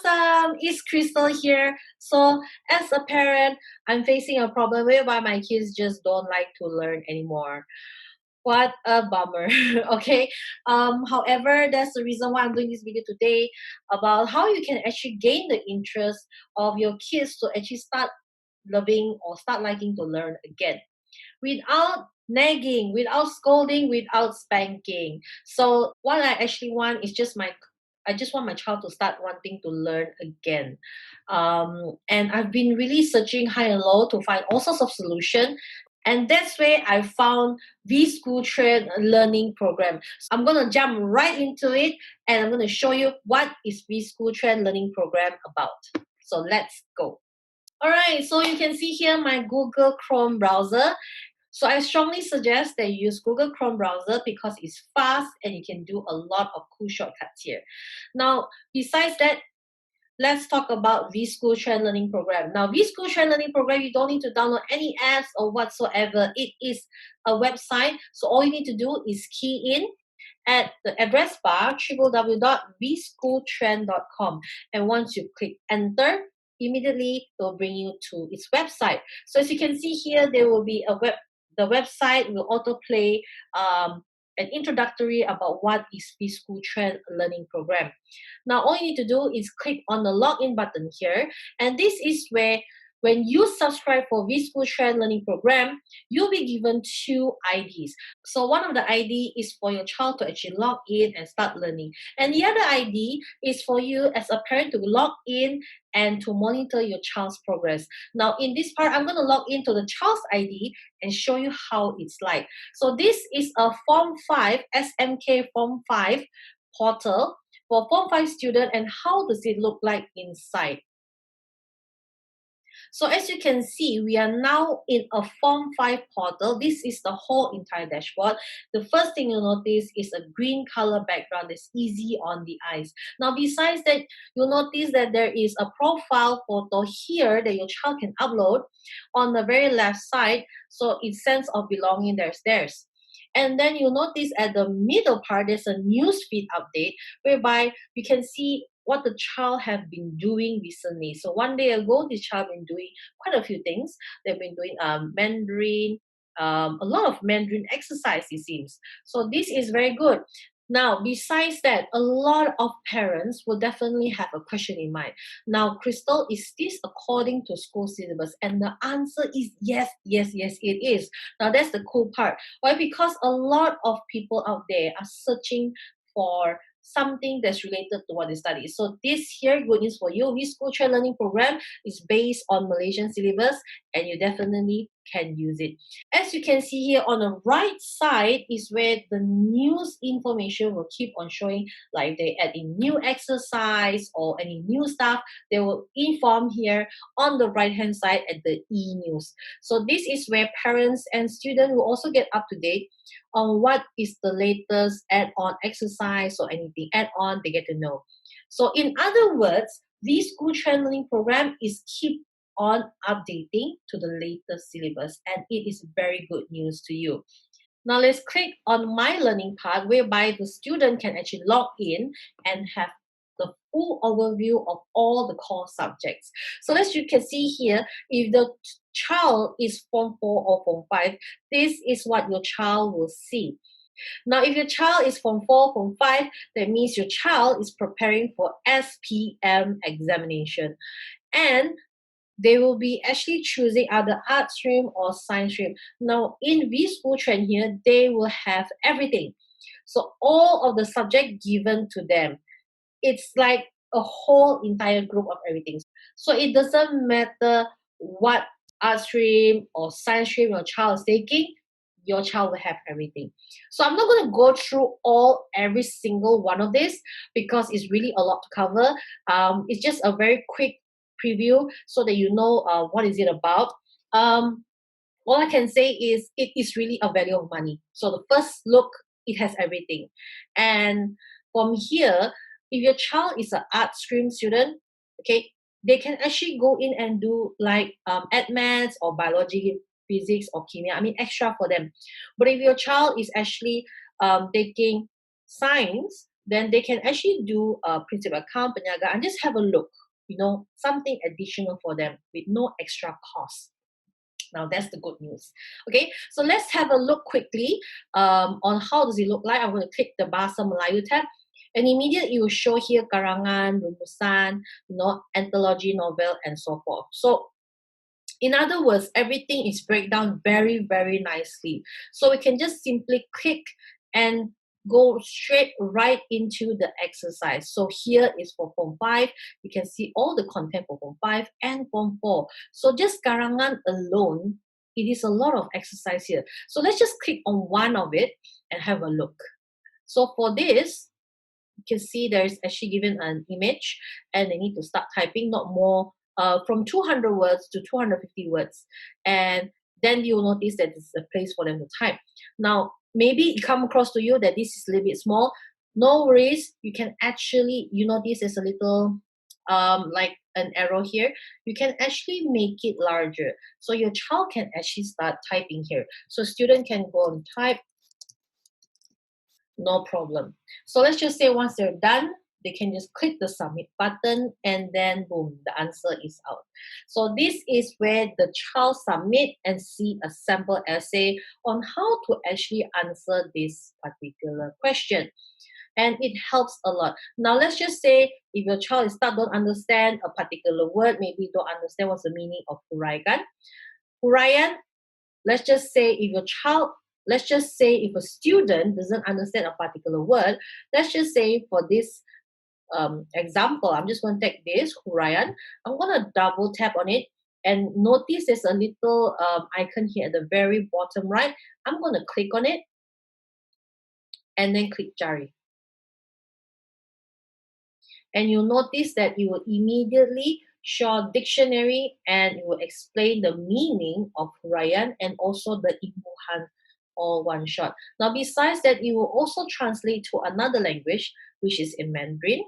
awesome! It's Krystle here. So, as a parent, I'm facing a problem whereby my kids just don't like to learn anymore. What a bummer. Okay. However, that's the reason why I'm doing this video today about how you can actually gain the interest of your kids to actually start loving or start liking to learn again without nagging, without scolding, without spanking. So what I actually want is I just want my child to start wanting to learn again. And I've been really searching high and low to find all sorts of solutions. And that's where I found Vschool Trend Learning Program. So I'm going to jump right into it and I'm going to show you what is Vschool Trend Learning Program about. So let's go. Alright, so you can see here my Google Chrome browser. So I strongly suggest that you use Google Chrome browser because it's fast and you can do a lot of cool shortcuts here. Now, besides that, let's talk about Vschool Trend Learning Program. Now, Vschool Trend Learning Program, you don't need to download any apps or whatsoever. It is a website. So all you need to do is key in at the address bar, www.vschooltrend.com. And once you click enter, immediately it will bring you to its website. So as you can see here, there will be the website will autoplay an introductory about what is Vschool Trend Learning Program. Now, all you need to do is click on the login button here, and this is where when you subscribe for Vschool Trend Learning Program, you'll be given two IDs. So one of the ID is for your child to actually log in and start learning. And the other ID is for you as a parent to log in and to monitor your child's progress. Now in this part, I'm going to log into the child's ID and show you how it's like. So this is a Form 5, SMK Form 5 portal for Form 5 student, and how does it look like inside? So as you can see, we are now in a Form 5 portal. This is the whole entire dashboard. The first thing you'll notice is a green color background that's easy on the eyes. Now, besides that, you'll notice that there is a profile photo here that your child can upload on the very left side. So its sense of belonging, there's theirs. And then you'll notice at the middle part, there's a newsfeed update whereby you can see what the child have been doing recently. So one day ago, this child been doing quite a few things. They've been doing Mandarin, a lot of Mandarin exercise, it seems. So this is very good. Now, besides that, a lot of parents will definitely have a question in mind. Now, Krystle, is this according to school syllabus? And the answer is yes, yes, yes, it is. Now, that's the cool part. Why? Because a lot of people out there are searching for something that's related to what they study. So this here, good news for you, Vschool Trend Learning Program is based on Malaysian syllabus and you definitely can use it. As you can see here on the right side is where the news information will keep on showing, like they add in new exercise or any new stuff, they will inform here on the right hand side at the e-news. So this is where parents and students will also get up to date on what is the latest add-on exercise or anything add-on they get to know. So in other words, Vschool Trend Learning Program is keep on updating to the latest syllabus, and it is very good news to you. Now let's click on My Learning part, whereby the student can actually log in and have the full overview of all the core subjects. So as you can see here, if the child is Form 4 or Form 5, this is what your child will see. Now, if your child is Form 4, Form 5, that means your child is preparing for SPM examination. And they will be actually choosing either art stream or science stream. Now, in Vschool Trend here, they will have everything. So all of the subject given to them. It's like a whole entire group of everything. So it doesn't matter what art stream or science stream your child is taking, your child will have everything. So I'm not going to go through every single one of this because it's really a lot to cover. It's just a very quick preview so that you know what is it about. All I can say is it is really a value of money. So the first look, it has everything. And from here, if your child is an art stream student, okay, they can actually go in and do like ed maths or biology, physics or chemia. I mean, extra for them. But if your child is actually taking science, then they can actually do a principal account, penyaga, and just have a look, something additional for them with no extra cost. Now that's the good news. Okay, so let's have a look quickly on how does it look like. I'm going to click the Bahasa Melayu tab, and immediately it will show here karangan, rumusan, anthology, novel, and so forth. So in other words, everything is breakdown very, very nicely. So we can just simply click and go straight right into the exercise. So here is for Form 5. You can see all the content for Form 5 and Form 4. So just karangan alone, it is a lot of exercise here. So let's just click on one of it and have a look. So for this, you can see there is actually given an image and they need to start typing, not more from 200 words to 250 words. And then you'll notice that it's a place for them to type. Now, maybe it come across to you that this is a little bit small. No worries. You can actually, notice there's a little like an arrow here. You can actually make it larger. So your child can actually start typing here. So student can go and type. No problem. So let's just say once they're done, they can just click the submit button and then boom, the answer is out. So this is where the child submit and see a sample essay on how to actually answer this particular question. And it helps a lot. Now let's just say if your child is don't understand a particular word, maybe don't understand what's the meaning of huraikan. Huraian, let's just say if a student doesn't understand a particular word, let's just say for this example, I'm just going to take this, huraian. I'm going to double tap on it and notice there's a little icon here at the very bottom right. I'm going to click on it and then click Jari. And you'll notice that it will immediately show dictionary and it will explain the meaning of huraian and also the imbuhan all one shot. Now, besides that, it will also translate to another language, which is in Mandarin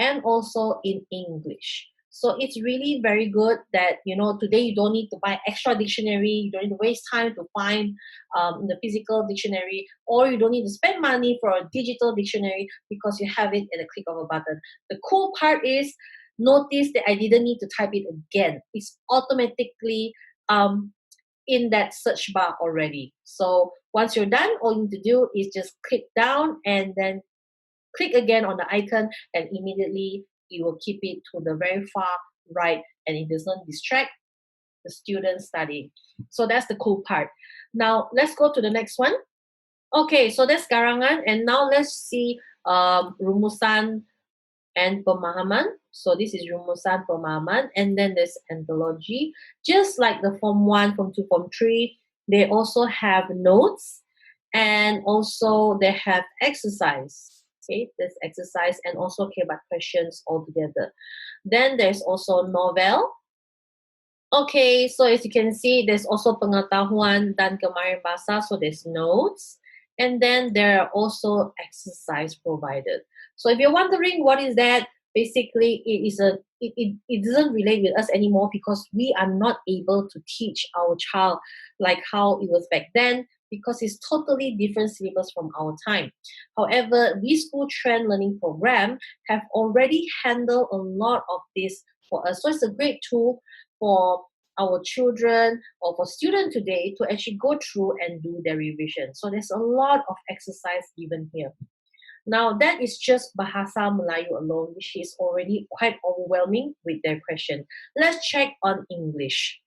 and also in English. So it's really very good that, today you don't need to buy extra dictionary, you don't need to waste time to find the physical dictionary, or you don't need to spend money for a digital dictionary because you have it at a click of a button. The cool part is, notice that I didn't need to type it again. It's automatically in that search bar already. So once you're done, all you need to do is just click down and then click again on the icon and immediately it will keep it to the very far right and it doesn't distract the student studying. So that's the cool part. Now let's go to the next one. Okay, so that's karangan, and now let's see rumusan and pemahaman. So this is rumusan, pemahaman, and then there's anthology. Just like the Form 1, Form 2, Form 3, they also have notes and also they have exercise. Okay, there's exercise and okay, but questions all together. Then there's also novel. Okay, so as you can see, there's also pengetahuan dan kemahiran bahasa, so there's notes. And then there are also exercise provided. So if you're wondering what is that, basically it doesn't relate with us anymore because we are not able to teach our child like how it was back then, because it's totally different syllabus from our time. However, Vschool Trend Learning Program have already handled a lot of this for us. So it's a great tool for our children or for students today to actually go through and do their revision. So there's a lot of exercise given here. Now that is just Bahasa Melayu alone, which is already quite overwhelming with their question. Let's check on English.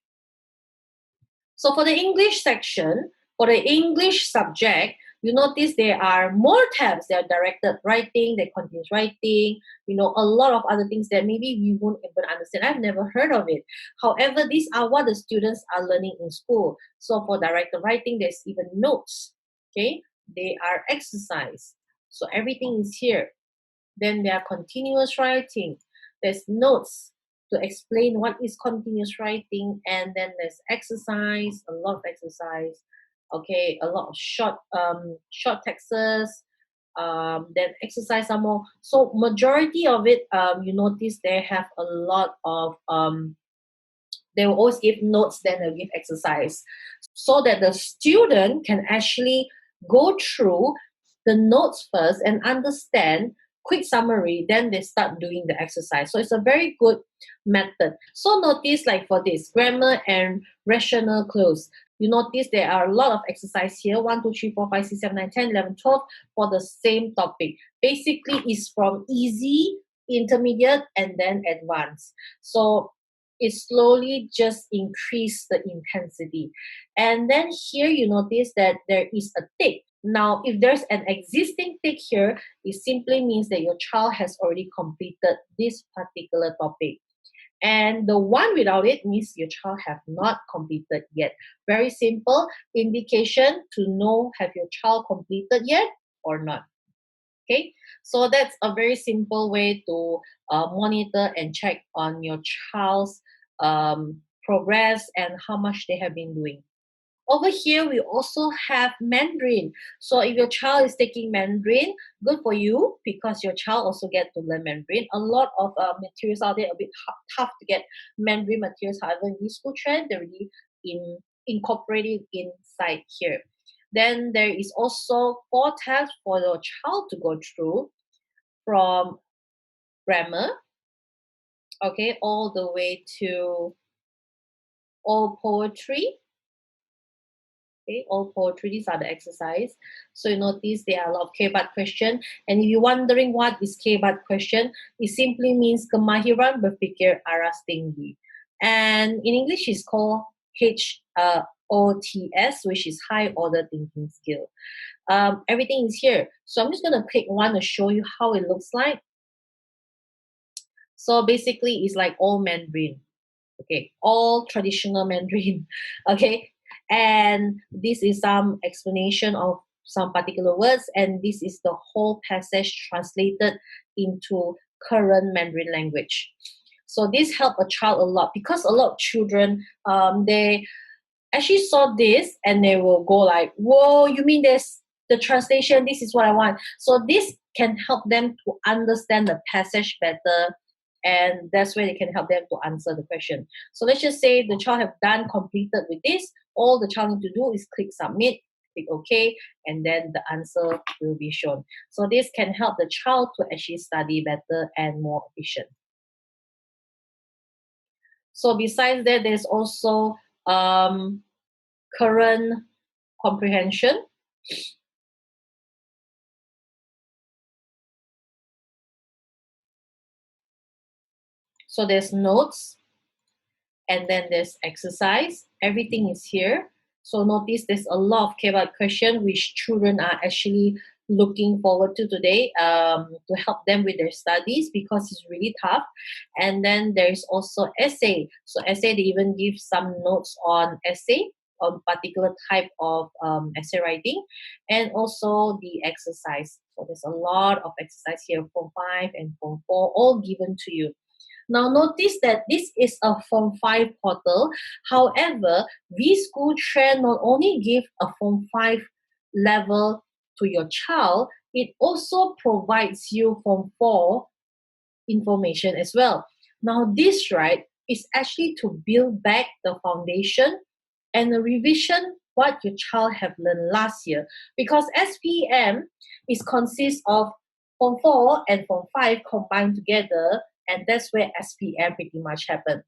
So for the English section, for the English subject, you notice there are more tabs. There are directed writing, there continuous writing, a lot of other things that maybe we won't even understand. I've never heard of it. However, these are what the students are learning in school. So for directed writing, there's even notes. Okay, they are exercise. So everything is here. Then there are continuous writing. There's notes to explain what is continuous writing, and then there's exercise, a lot of exercise. Okay, a lot of short texts, then exercise some more. So majority of it, you notice they have a lot of they will always give notes, then they'll give exercise, so that the student can actually go through the notes first and understand quick summary, then they start doing the exercise. So it's a very good method. So notice like for this, grammar and rational clues. You notice there are a lot of exercise here, 1, 2, 3, 4, 5, 6, 7, 9, 10, 11, 12 for the same topic. Basically, it's from easy, intermediate, and then advanced. So it slowly just increase the intensity. And then here you notice that there is a tick. Now, if there's an existing tick here, it simply means that your child has already completed this particular topic. And the one without it means your child have not completed yet. Very simple indication to know have your child completed yet or not. Okay, so that's a very simple way to monitor and check on your child's progress and how much they have been doing. Over here, we also have Mandarin. So if your child is taking Mandarin, good for you because your child also get to learn Mandarin. A lot of materials out there, a bit tough to get Mandarin materials. However, in Vschool trend, they're really incorporated inside here. Then there is also 4 tests for your child to go through from grammar, okay, all the way to all poetry. Okay, all poetry, these are the exercise. So you notice there are a lot of K-BAT question. And if you're wondering what is K-BAT question, it simply means kemahiran berfikir aras tinggi. And in English, it's called HOTS, which is high order thinking skill. Everything is here. So I'm just going to pick one to show you how it looks like. So basically, it's like all Mandarin. Okay, all traditional Mandarin. Okay, and this is some explanation of some particular words, and this is the whole passage translated into current Mandarin language. So this helped a child a lot because a lot of children, they actually saw this and they will go like, whoa, you mean this, the translation, this is what I want. So this can help them to understand the passage better, and that's where they can help them to answer the question. So let's just say the child have done completed with this. All the child need to do is click submit, click OK, and then the answer will be shown. So this can help the child to actually study better and more efficient. So besides that, there's also current comprehension. So there's notes, and then there's exercise. Everything is here. So notice there's a lot of K-BAT question which children are actually looking forward to today to help them with their studies because it's really tough. And then there's also essay. So essay, they even give some notes on essay, on particular type of essay writing, and also the exercise. So there's a lot of exercise here, Form 5 and Form 4, all given to you. Now notice that this is a Form 5 portal. However, Vschool Trend not only give a Form 5 level to your child, it also provides you Form 4 information as well. Now this, right, is actually to build back the foundation and the revision what your child have learned last year. Because SPM is consists of Form 4 and Form 5 combined together, and that's where SPM pretty much happened.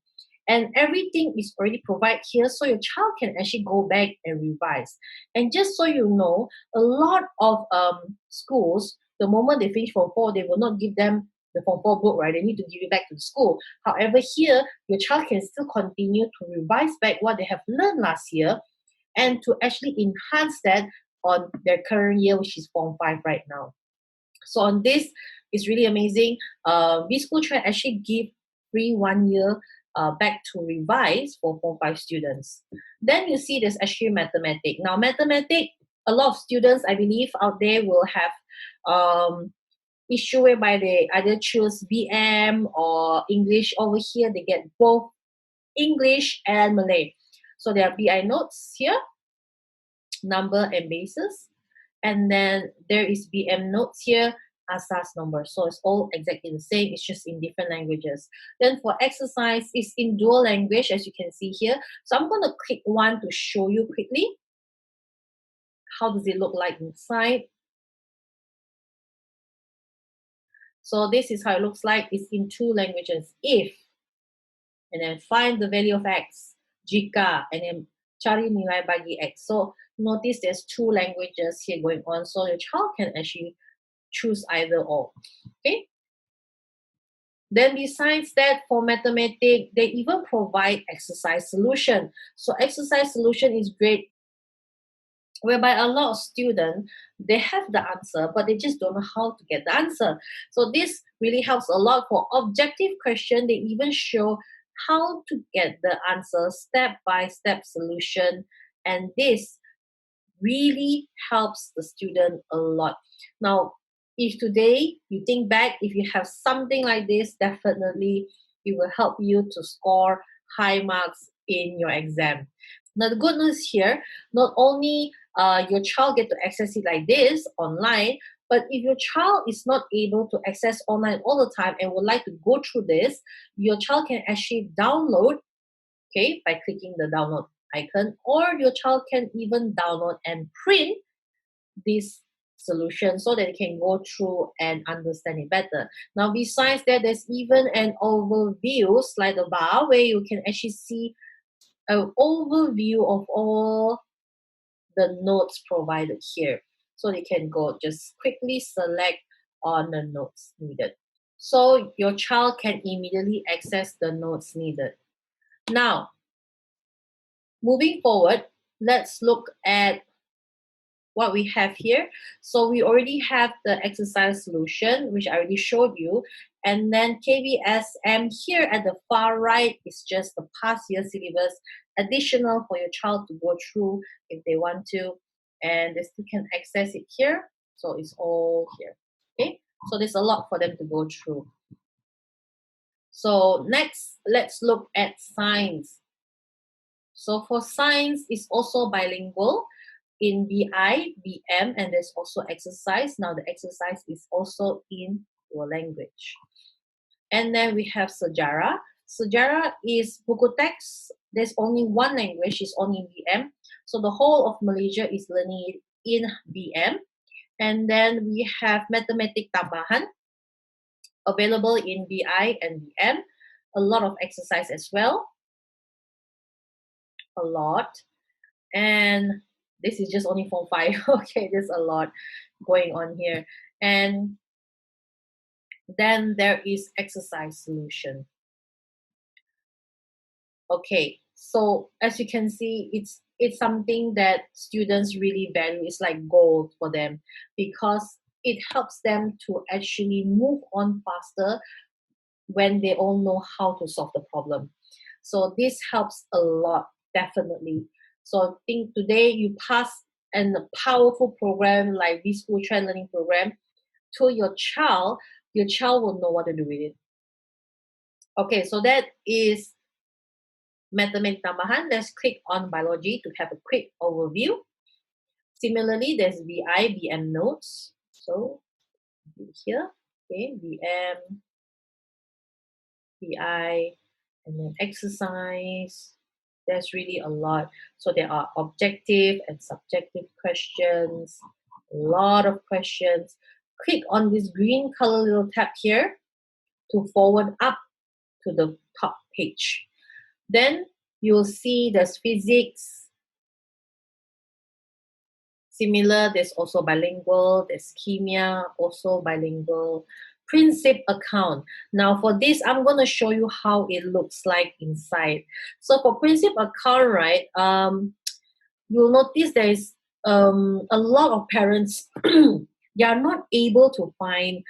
And everything is already provided here, so your child can actually go back and revise. And just so you know, a lot of schools, the moment they finish Form 4, they will not give them the Form 4 book, right? They need to give it back to the school. However, here, your child can still continue to revise back what they have learned last year and to actually enhance that on their current year, which is Form 5 right now. So on this, it's really amazing. Vschool Trend actually give free 1 year back to revise for Form 5 students. Then you see there's actually mathematics. Now mathematics, a lot of students, I believe, out there will have issue whereby they either choose BM or English. Over here, they get both English and Malay. So there are BI notes here, number and basis. And then there is BM notes here, asas number. So it's all exactly the same. It's just in different languages. Then for exercise, it's in dual language, as you can see here. So I'm going to click one to show you quickly. How does it look like inside? So this is how it looks like. It's in 2 languages. If, and then find the value of x. Jika, and then cari nilai bagi x. So notice there's 2 languages here going on. So your child can actually choose either or. Okay. Then besides that, for mathematics, they even provide exercise solution. So exercise solution is great, whereby a lot of students, they have the answer, but they just don't know how to get the answer. So this really helps a lot for objective question. They even show how to get the answer, step-by-step solution. And this really helps the student a lot. Now, if today you think back, if you have something like this, definitely it will help you to score high marks in your exam. Now, the good news here, not only your child get to access it like this online, but if your child is not able to access online all the time and would like to go through this, your child can actually download, okay, by clicking the download icon, or your child can even download and print this solution so that they can go through and understand it better. Now, besides that, there's even an overview slide bar where you can actually see an overview of all the notes provided here. So they can go just quickly select on the notes needed. So your child can immediately access the notes needed. Now, moving forward, let's look at what we have here. So we already have the exercise solution, which I already showed you. And then KVSM here at the far right is just the past year syllabus, additional for your child to go through if they want to. And they still can access it here. So it's all here. Okay, so there's a lot for them to go through. So next, let's look at science. So for science, it's also bilingual in BI, BM, and there's also exercise. Now the exercise is also in your language. And then we have sejarah. Sejarah is buku teks. There's only one language, it's only in BM. So the whole of Malaysia is learning it in BM. And then we have mathematik tambahan, available in BI and BM. A lot of exercise as well. A lot. And this is just only Form 5. Okay, there's a lot going on here. And then there is exercise solution. Okay, so as you can see, it's something that students really value. It's like gold for them because it helps them to actually move on faster when they all know how to solve the problem. So this helps a lot, definitely. So I think today you pass a powerful program like Vschool Trend Learning Program to your child will know what to do with it. Okay, so that is mathematics tambahan. Let's click on biology to have a quick overview. Similarly, there's BI, BM notes. So here, okay, BM, BI, and then exercise. There's really a lot. So there are objective and subjective questions, a lot of questions. Click on this green color little tab here to forward up to the top page. Then you'll see there's physics. Similar, there's also bilingual, there's chemia, also bilingual. Princip account. Now for this, I'm going to show you how it looks like inside. So for Princip account, right, you'll notice there is a lot of parents, they are not able to find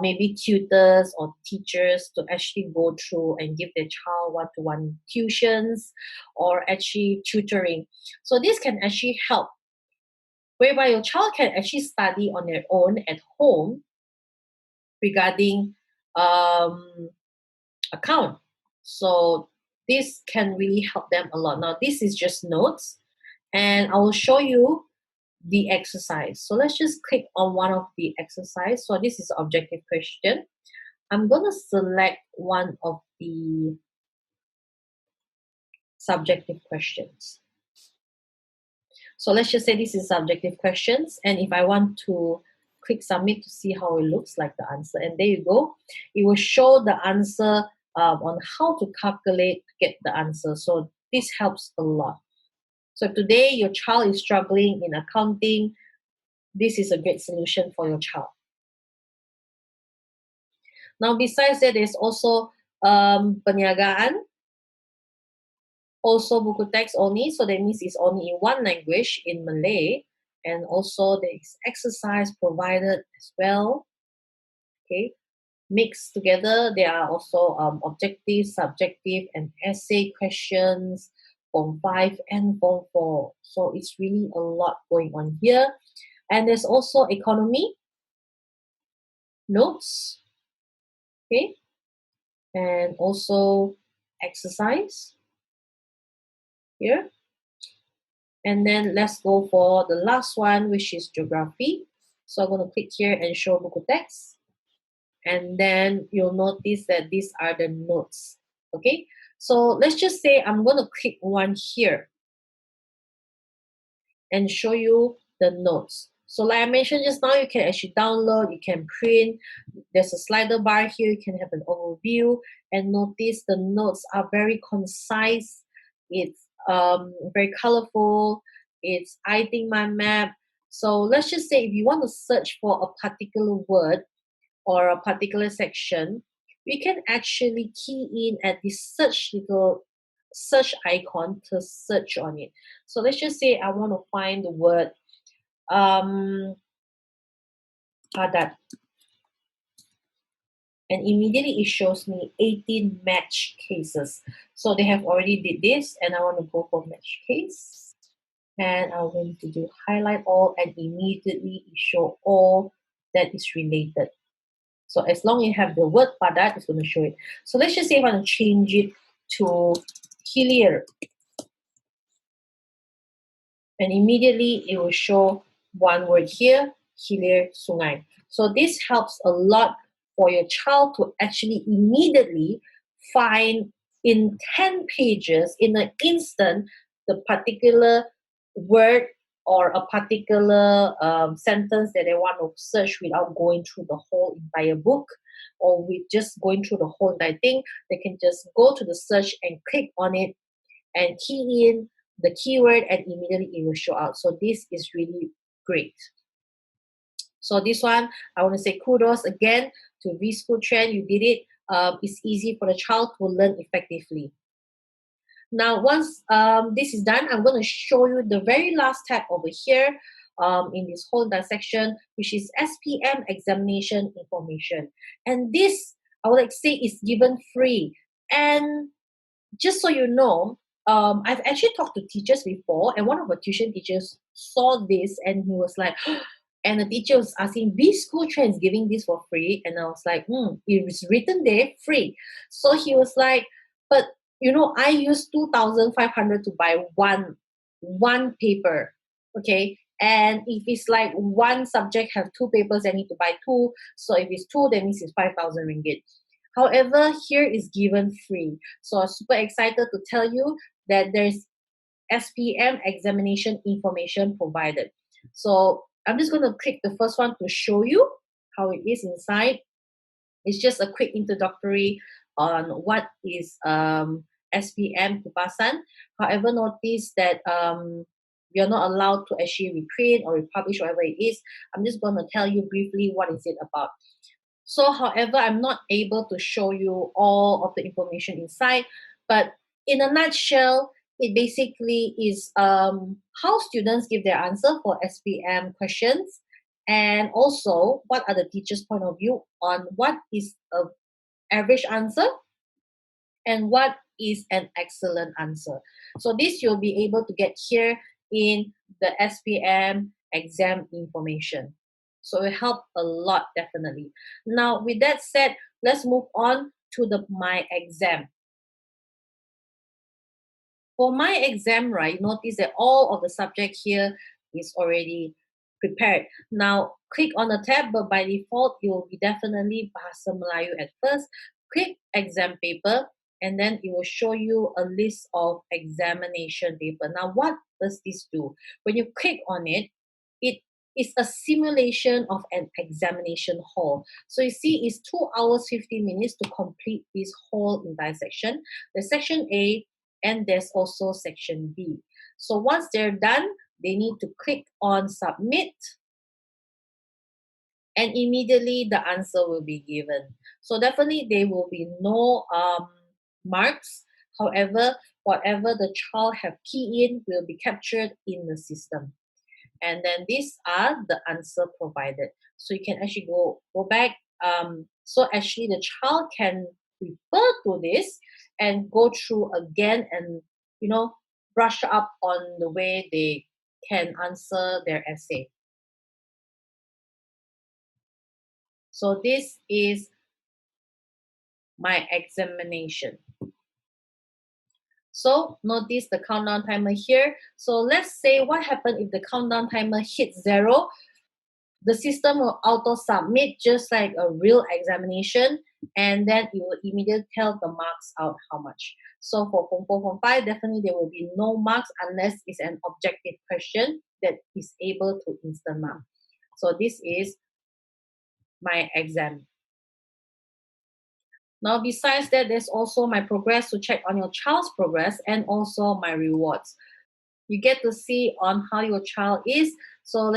maybe tutors or teachers to actually go through and give their child one-to-one tuitions or actually tutoring. So this can actually help, whereby your child can actually study on their own at home regarding account. So this can really help them a lot. Now this is just notes, and I will show you the exercise. So let's just click on one of the exercise. So this is objective question. I'm going to select one of the subjective questions. So let's just say this is subjective questions, and if I want to click submit to see how it looks like the answer. And there you go. It will show the answer on how to calculate to get the answer. So this helps a lot. So if today your child is struggling in accounting, this is a great solution for your child. Now, besides that, there's also perniagaan, also buku teks only. So that means it's only in one language, in Malay. And also there is exercise provided as well. Okay, mixed together. There are also objective, subjective, and essay questions, Form 5 and Form 4. So it's really a lot going on here. And there's also economy, notes, okay, and also exercise here. And then let's go for the last one, which is geography. So I'm going to click here and show buku text. And then you'll notice that these are the notes. Okay, so let's just say I'm going to click one here and show you the notes. So like I mentioned just now, you can actually download, you can print. There's a slider bar here, you can have an overview, and notice the notes are very concise. It's very colorful. It's I think my map. So let's just say if you want to search for a particular word or a particular section, we can actually key in at this little search icon to search on it. So let's just say I want to find the word adat, and immediately it shows me 18 match cases. So they have already did this, and I want to go for match case, and I'm going to do highlight all, and immediately it show all that is related. So as long as you have the word padat, it's going to show it. So let's just say I want to change it to hilir, and immediately it will show one word here, hilir sungai. So this helps a lot for your child to actually immediately find in 10 pages, in an instant, the particular word or a particular sentence that they want to search without going through the whole entire book, or with just going through the whole entire thing. They can just go to the search and click on it and key in the keyword, and immediately it will show out. So this is really great. So this one, I want to say kudos again to Vschool Trend. You did it. It's easy for the child to learn effectively. Now, once this is done, I'm going to show you the very last tab over here in this whole section, which is SPM examination information. And this, I would like to say, is given free. And just so you know, I've actually talked to teachers before, and one of our tuition teachers saw this, and he was like, and the teacher was asking, Vschool Trend is giving this for free? And I was like, it was written there, free. So he was like, but you know, I used 2,500 to buy one paper, okay? And if it's like one subject have two papers, I need to buy two. So if it's two, that means it's 5,000 ringgit. However, here is given free. So I'm super excited to tell you that there's SPM examination information provided. So I'm just going to click the first one to show you how it is inside. It's just a quick introductory on what is SPM Kupasan. However, notice that we are not allowed to actually reprint or republish whatever it is. I'm just going to tell you briefly what is it about. So, however, I'm not able to show you all of the information inside, but in a nutshell, it basically is how students give their answer for SPM questions, and also what are the teachers' point of view on what is an average answer and what is an excellent answer. So this you'll be able to get here in the SPM exam information. So it helped a lot, definitely. Now, with that said, let's move on to the My Exam. For My Exam, right, notice that all of the subject here is already prepared. Now, click on the tab, but by default, it will be definitely Bahasa Melayu at first. Click Exam Paper, and then it will show you a list of examination paper. Now, what does this do? When you click on it, it is a simulation of an examination hall. So you see, it's 2 hours 15 minutes to complete this whole entire section. There's section A and there's also section B. So once they're done, they need to click on submit, and immediately the answer will be given. So definitely there will be no marks. However, whatever the child have key in will be captured in the system. And then these are the answer provided. So you can actually go back. So actually the child can refer to this and go through again and, you know, brush up on the way they can answer their essay. So this is my examination. So notice the countdown timer here. So let's say what happened if the countdown timer hits 0. The system will auto submit just like a real examination, and then it will immediately tell the marks out how much. So for Form 4, Form 5, definitely there will be no marks unless it's an objective question that is able to instant mark. So this is my exam. Now, besides that, there's also my progress to check on your child's progress and also my rewards. You get to see on how your child is. So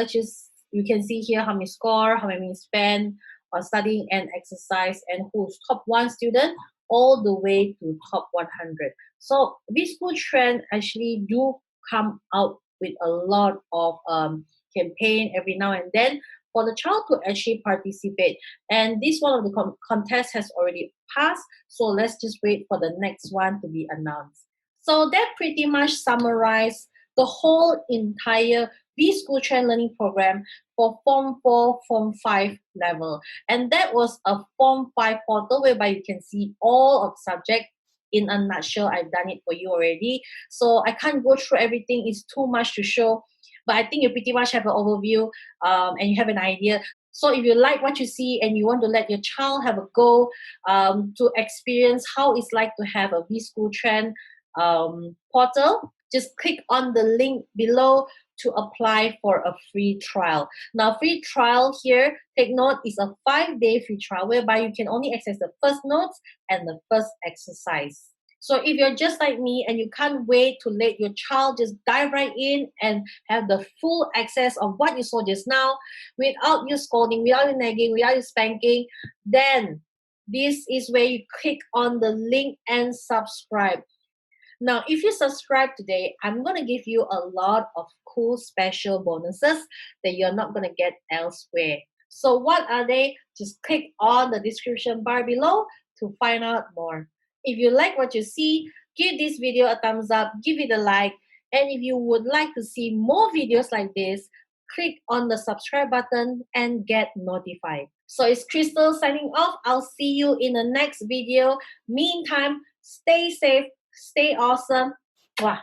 you can see here how many score, how many spend on studying and exercise, and who's top 1 student all the way to top 100. So Vschool trend actually do come out with a lot of campaign every now and then for the child to actually participate. And this one of the contests has already passed. So let's just wait for the next one to be announced. So that pretty much summarized the whole entire Vschool Trend Learning Program for Form 4, Form 5 level. And that was a Form 5 portal whereby you can see all of the subject in a nutshell. I've done it for you already. So I can't go through everything. It's too much to show. But I think you pretty much have an overview and you have an idea. So if you like what you see and you want to let your child have a go to experience how it's like to have a Vschool Trend portal, just click on the link below to apply for a free trial. Now, free trial here, take note, is a 5-day free trial whereby you can only access the first notes and the first exercise. So if you're just like me and you can't wait to let your child just dive right in and have the full access of what you saw just now without you scolding, without you nagging, without you spanking, then this is where you click on the link and subscribe. Now, if you subscribe today, I'm going to give you a lot of cool special bonuses that you're not going to get elsewhere. So what are they? Just click on the description bar below to find out more. If you like what you see, give this video a thumbs up, give it a like, and if you would like to see more videos like this, click on the subscribe button and get notified. So it's Krystle signing off. I'll see you in the next video. Meantime, stay safe, stay awesome. Mwah.